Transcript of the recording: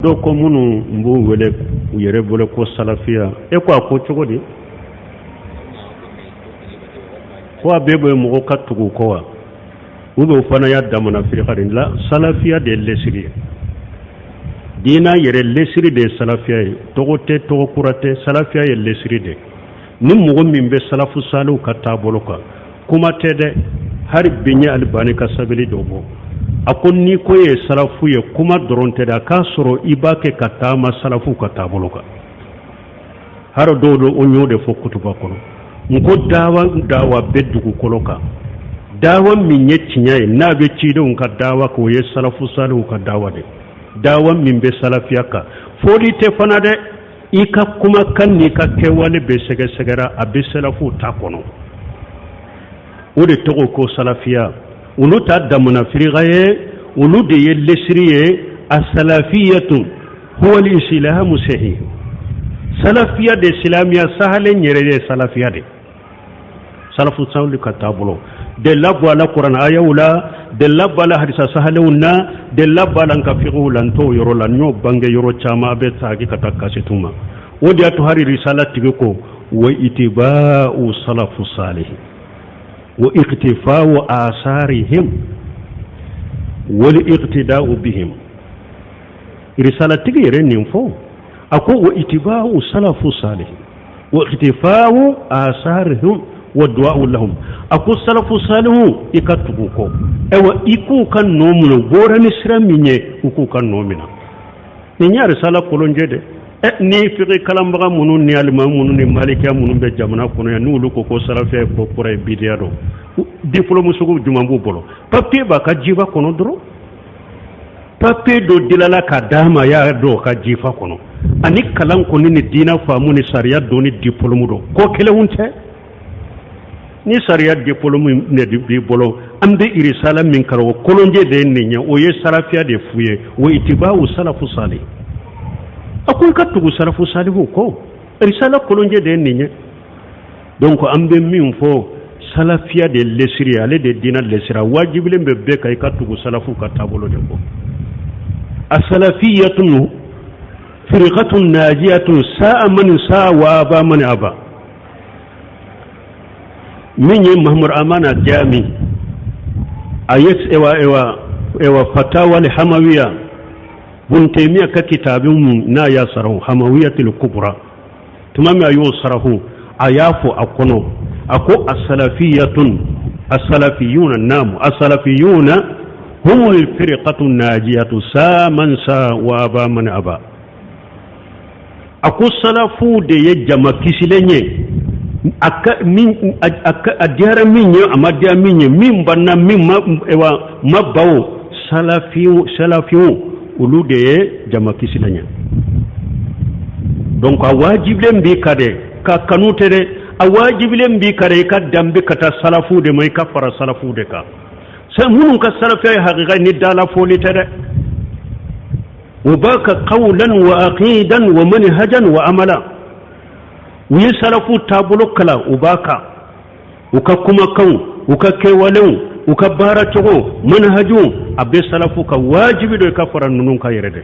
do ko munu mbu wele yere bole ko salafiya e ko cogo di ko bebe mo ka tugu ko wa ube fana ya damana firqarin la salafiya de lesiri dina yere lesiri de salafiya togote to kurate salafiya ye lesiri de nim mo min be salafu salu ka taboloka kuma tede har binya albani ka sabili dobo akon ni ko ye salafu ye kuma doronte da ka soro ibake katama salafu ka taboloka har dodo onyo de fokutuba kono ngo dawa beddugu koloka dawa min yetinyai na be cido ka dawa ko ye salafu salu ka dawa de dawa min be salafiyaka fodi te fana de ika kuma kan ni ka kewale be sege segera abe salafu ta kono ode togo ko salafiya ulu ta damuna firigaye ulu de ye lesriye as-salafiyatu huwa al-islam sahih salafiya de islamiya sahale nyere de salafiya de salafu sawli katabulo de labwa ala qur'an ayawla de labwa ala hadisa sahalewna de labwa ala kafiru lan to yoro lan nyo bange yoro chama be taagi kataka situma wodi atu hari risalati ko wa itiba'u salafu salih wa iqtifa'u asarihim wal iqtida'u bihim risalati gere ninfo ako wa itiba'u salafu salih wa iqtifa'u asarihim wa du'a'u lahum ako salafu salihu ikatuko ewa iku kan nomuno bora ni siraminye uku kan nomina ni nyari sala kolonjede ni fiqi kalambaga munun ni alima munun ni malikiya munun be jamana kono ya nulu ko salafe ko pore bidiya do diplôme sugu jumambu bolo papier ba ka jiba kono dro papier do dilala ka dama ya do ka jifa kono ani kalan ko ni dina famu ni sariya do ni diplôme do ko kele hunte ni sariya diplôme ne di bolo ambe irisala min karo kolonje de ninya o ye salafiya de fuye wo itiba'u salafu salih akun katugu salafu salihu ko risala kolonje de ninya donc ambe min fo salafiya de lesiri ale de dina lesira wajibile be kay katugu salafu katabolo de ko as-salafiyatu firqatun najiyatun sa'a man sa'a wa aba man aba min yi mahmud amana jami ayat ewa fatawa li hamawiya bun taymiya ka kitabin na ya sarahu hamawiyatul kubra tumami ayo sarahu ayafu akono ako as-salafiyuna namu as-salafiyuna hum al-firqatu najiyatu sa man sa wa aba man aba ako salafu de ya jama kisilenye adiyara minye amadiya minye min banna min ewa mabawo salafiyu ulu de jama kisilanya donc a wajibilen bi kade ka kanute de a wajibilen bi kade ka dambe kata salafu de mai ka fara salafu de ka sai munun ka salafi haqiqa ni dala foli tade wabaka qawlan wa aqidan wa manhajan wa amala wi salafu tabulo kala ubaka uka kuma kan uka kewalen uka baratugo manhaju abbe salafu ka wajibi do ka fara nunun ka yere de